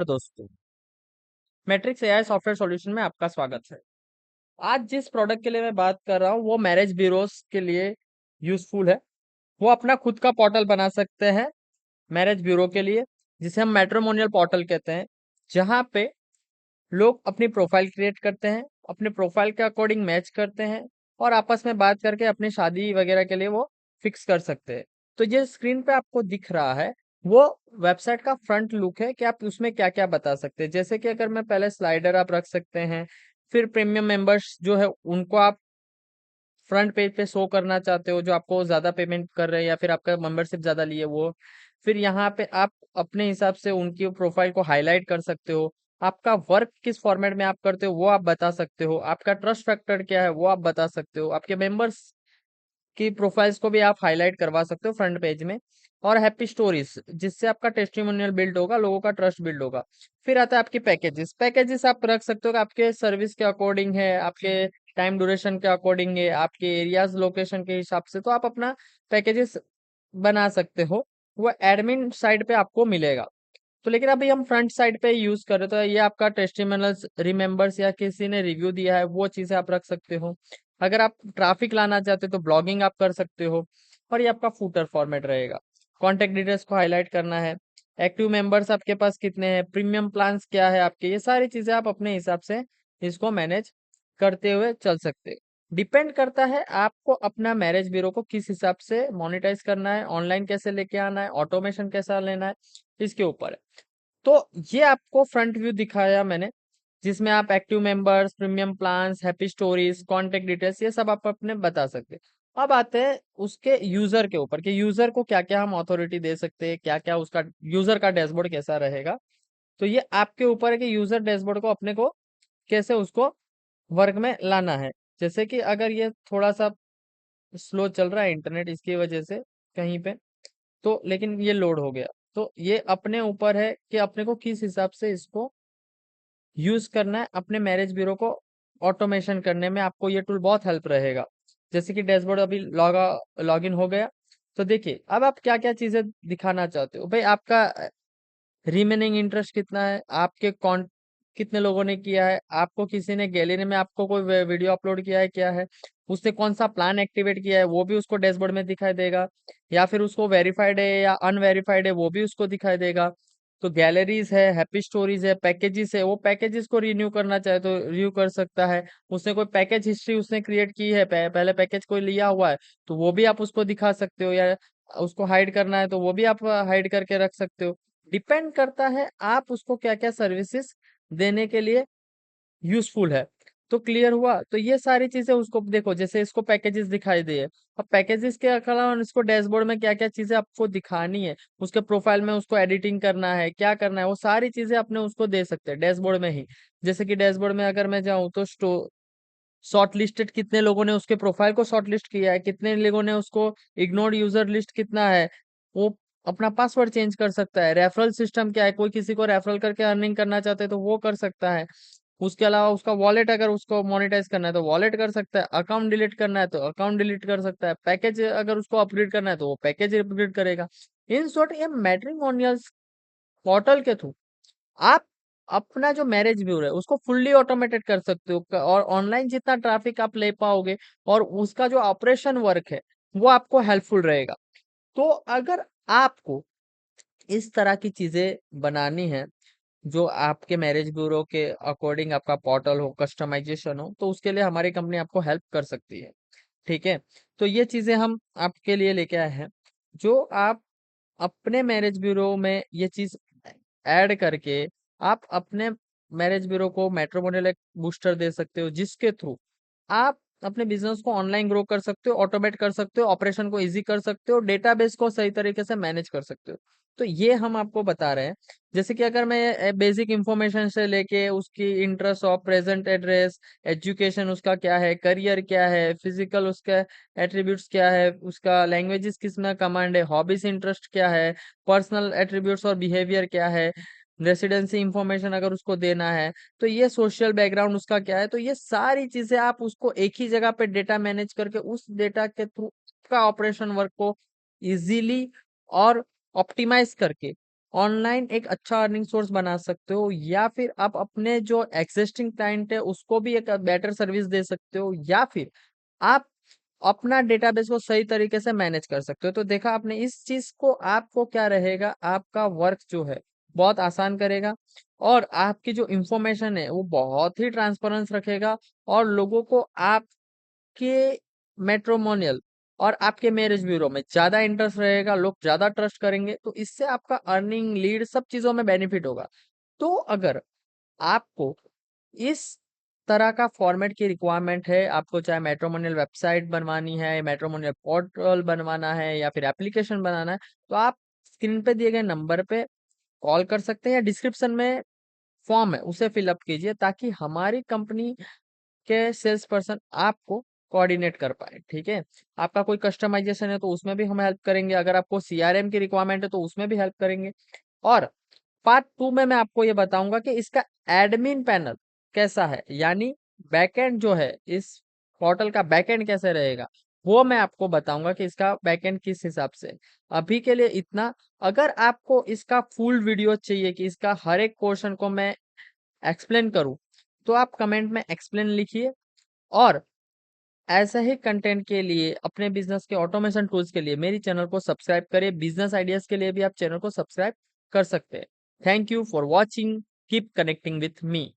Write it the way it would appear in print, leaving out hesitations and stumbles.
दोस्तों, matrix AI software solution में आपका स्वागत है। आज जिस प्रोडक्ट के लिए मैं बात कर रहा हूँ वो मैरिज ब्यूरोस के लिए यूजफुल है। वो अपना खुद का पोर्टल बना सकते हैं मैरिज ब्यूरो के लिए, जिसे हम मैट्रिमोनियल पोर्टल कहते हैं, जहाँ पे लोग अपनी प्रोफाइल क्रिएट करते हैं, अपने प्रोफाइल के अकॉर्डिंग मैच करते हैं और आपस में बात करके अपनी शादी वगैरह के लिए वो फिक्स कर सकते हैं। तो ये स्क्रीन पे आपको दिख रहा है वो वेबसाइट का फ्रंट लुक है कि आप उसमें क्या क्या बता सकते हैं। जैसे कि अगर मैं पहले स्लाइडर आप रख सकते हैं, फिर प्रीमियम मेंबर्स जो है उनको आप फ्रंट पेज पे शो करना चाहते हो जो आपको ज्यादा पेमेंट कर रहे हैं या फिर आपका मेंबरशिप ज्यादा लिए वो। फिर यहाँ पे आप अपने हिसाब से उनकी प्रोफाइल को हाईलाइट कर सकते हो। आपका वर्क किस फॉर्मेट में आप करते हो वो आप बता सकते हो। आपका ट्रस्ट फैक्टर क्या है वो आप बता सकते हो। आपके मेंबर्स की प्रोफाइल्स को भी आप हाईलाइट करवा सकते हो फ्रंट पेज में। और हैप्पी स्टोरीज जिससे आपका टेस्टिमोनियल बिल्ड होगा, लोगों का ट्रस्ट बिल्ड होगा। फिर आता है आपकी पैकेजेस। पैकेजेस आप रख सकते हो कि आपके सर्विस के अकॉर्डिंग है, आपके टाइम ड्यूरेशन के अकॉर्डिंग है, आपके एरियाज लोकेशन के हिसाब से, तो आप अपना पैकेजेस बना सकते हो। वो एडमिन साइड पे आपको मिलेगा। तो लेकिन अभी हम फ्रंट साइड पे यूज कर रहे हैं, तो ये आपका टेस्टिमोनियल्स, रिमेंबर्स या किसी ने रिव्यू दिया है वो चीजें आप रख सकते हो। अगर आप ट्रैफिक लाना चाहते हो तो ब्लॉगिंग आप कर सकते हो। और ये आपका फूटर फॉर्मेट रहेगा। कॉन्टेक्ट डिटेल्स को हाईलाइट करना है, एक्टिव मेंबर्स आपके पास कितने हैं, प्रीमियम प्लान्स क्या है आपके, ये सारी चीजें आप अपने हिसाब से इसको मैनेज करते हुए चल सकते हो। डिपेंड करता है आपको अपना मैरिज ब्यूरो को किस हिसाब से मोनेटाइज करना है, ऑनलाइन कैसे लेके आना है, ऑटोमेशन कैसा लेना है, इसके ऊपर है। तो ये आपको फ्रंट व्यू दिखाया मैंने, जिसमें आप active members, premium plans, happy stories, contact details ये सब आप अपने बता सकते हैं। अब आते हैं उसके यूजर के ऊपर कि यूजर को क्या क्या हम अथॉरिटी दे सकते हैं, क्या क्या उसका यूजर का डैशबोर्ड कैसा रहेगा। तो ये आपके ऊपर है कि यूजर डैशबोर्ड को अपने को कैसे उसको वर्क में लाना है। जैसे कि अगर ये थोड़ा सा स्लो चल रहा है इंटरनेट इसकी वजह से कहीं पे, तो लेकिन ये लोड हो गया। तो ये अपने ऊपर है कि अपने को किस हिसाब से इसको यूज करना है। अपने मैरिज ब्यूरो को ऑटोमेशन करने में आपको ये टूल बहुत हेल्प रहेगा। जैसे कि डैशबोर्ड अभी लॉग इन हो गया। तो देखिए अब आप क्या क्या चीजें दिखाना चाहते हो भाई। आपका रिमेनिंग इंटरेस्ट कितना है, आपके कौन कितने लोगों ने किया है, आपको किसी ने गैलरी में आपको कोई वीडियो अपलोड किया है क्या है, उसने कौन सा प्लान एक्टिवेट किया है वो भी उसको डैशबोर्ड में दिखाई देगा। या फिर उसको वेरीफाइड है या अनवेरीफाइड है वो भी उसको दिखाई देगा। तो गैलरीज है, हैप्पी स्टोरीज है, पैकेजेस है, वो पैकेजेस को रिन्यू करना चाहे तो रिन्यू कर सकता है। उसने कोई पैकेज हिस्ट्री उसने क्रिएट की है, पहले पैकेज कोई लिया हुआ है तो वो भी आप उसको दिखा सकते हो। या उसको हाइड करना है तो वो भी आप हाइड करके रख सकते हो। डिपेंड करता है आप उसको क्या क्या सर्विसेज देने के लिए यूजफुल है। तो क्लियर हुआ। तो ये सारी चीजें उसको देखो, जैसे इसको पैकेजेस दिखाई दे। अब पैकेजेस के अलावा इसको डैशबोर्ड में क्या क्या चीजें आपको दिखानी है, उसके प्रोफाइल में उसको एडिटिंग करना है, क्या करना है, वो सारी चीजें अपने उसको दे सकते हैं डैशबोर्ड में ही। जैसे कि डैशबोर्ड में अगर मैं जाऊं तो शॉर्ट लिस्टेड कितने लोगों ने उसके प्रोफाइल को शॉर्ट लिस्ट किया है, कितने लोगों ने उसको इग्नोर्ड यूजर लिस्ट कितना है, वो अपना पासवर्ड चेंज कर सकता है। रेफरल सिस्टम क्या है, कोई किसी को रेफरल करके अर्निंग करना चाहते हैं तो वो कर सकता है। उसके अलावा उसका वॉलेट अगर उसको मोनेटाइज करना है तो वॉलेट कर सकता है, अकाउंट डिलीट करना है तो अकाउंट डिलीट कर सकता है, पैकेज अगर उसको अपग्रेड करना है तो वो पैकेज अपग्रेड करेगा। इन शॉर्ट ये मैट्रिमोनियल्स पोर्टल के थ्रू आप अपना जो मैरिज ब्यूरो है उसको फुल्ली ऑटोमेटेड कर सकते हो। और ऑनलाइन जितना ट्रैफिक आप ले पाओगे और उसका जो ऑपरेशन वर्क है वो आपको हेल्पफुल रहेगा। तो अगर आपको इस तरह की चीजें बनानी है जो आपके मैरिज ब्यूरो के अकॉर्डिंग आपका पोर्टल हो, कस्टमाइजेशन हो, तो उसके लिए हमारी कंपनी आपको हेल्प कर सकती है। ठीक है। तो ये चीजें हम आपके लिए लेके आए हैं, जो आप अपने मैरिज ब्यूरो में ये चीज ऐड करके आप अपने मैरिज ब्यूरो को मैट्रिमोनियल एक बूस्टर दे सकते हो, जिसके थ्रू आप अपने बिजनेस को ऑनलाइन ग्रो कर सकते हो, ऑटोमेट कर सकते हो, ऑपरेशन को इजी कर सकते हो, डेटाबेस को सही तरीके से मैनेज कर सकते हो। तो ये हम आपको बता रहे हैं। जैसे कि अगर मैं बेसिक इंफॉर्मेशन से लेके उसकी interest of present address, education उसका क्या है, करियर क्या है, फिजिकल उसका एट्रीब्यूट्स क्या है, उसका लैंग्वेजेस किस में कमांड है, हॉबीज इंटरेस्ट क्या है, पर्सनल एट्रीब्यूट्स और बिहेवियर क्या है, रेसिडेंसी इंफॉर्मेशन अगर उसको देना है, तो ये सोशल बैकग्राउंड उसका क्या है। तो ये सारी चीजें आप उसको एक ही जगह पे डेटा मैनेज करके उस डेटा के थ्रू का ऑपरेशन वर्क को इजीली और ऑप्टिमाइज करके ऑनलाइन एक अच्छा अर्निंग सोर्स बना सकते हो, या फिर आप अपने जो एक्सिस्टिंग क्लाइंट है उसको भी एक बेटर सर्विस दे सकते हो, या फिर आप अपना डेटाबेस को सही तरीके से मैनेज कर सकते हो। तो देखा आपने, इस चीज को आपको क्या रहेगा, आपका वर्क जो है बहुत आसान करेगा, और आपकी जो इंफॉर्मेशन है वो बहुत ही ट्रांसपेरेंस रखेगा, और लोगों को आपके मैट्रिमोनियल और आपके मैरिज ब्यूरो में ज्यादा इंटरेस्ट रहेगा, लोग ज्यादा ट्रस्ट करेंगे, तो इससे आपका अर्निंग, लीड, सब चीजों में बेनिफिट होगा। तो अगर आपको इस तरह का फॉर्मेट की रिक्वायरमेंट है, आपको चाहे मैट्रिमोनियल वेबसाइट बनवानी है, मैट्रिमोनियल पोर्टल बनवाना है, या फिर एप्लीकेशन बनाना है, तो आप स्क्रीन पे दिए गए नंबर पे कॉल कर सकते हैं, या डिस्क्रिप्शन में फॉर्म है उसे फिलअप कीजिए, ताकि हमारी कंपनी के सेल्स पर्सन आपको कोऑर्डिनेट कर पाए। ठीक है, आपका कोई कस्टमाइजेशन है तो उसमें भी हम हेल्प करेंगे, अगर आपको सीआरएम की रिक्वायरमेंट है तो उसमें भी हेल्प करेंगे। और पार्ट 2 में मैं आपको ये बताऊंगा कि इसका एडमिन पैनल कैसा है, यानी बैकएंड जो है, इस पोर्टल का बैकएंड कैसे रहेगा, वो मैं आपको बताऊंगा कि इसका बैकएंड किस हिसाब से है। अभी के लिए इतना। अगर आपको इसका फुल वीडियो चाहिए कि इसका हर एक क्वेश्चन को मैं एक्सप्लेन करूं, तो आप कमेंट में एक्सप्लेन लिखिए। और ऐसे ही कंटेंट के लिए, अपने बिजनेस के ऑटोमेशन टूल्स के लिए मेरी चैनल को सब्सक्राइब करिए। बिजनेस आइडियाज के लिए भी आप चैनल को सब्सक्राइब कर सकते हैं। Thank you for watching, keep connecting with me.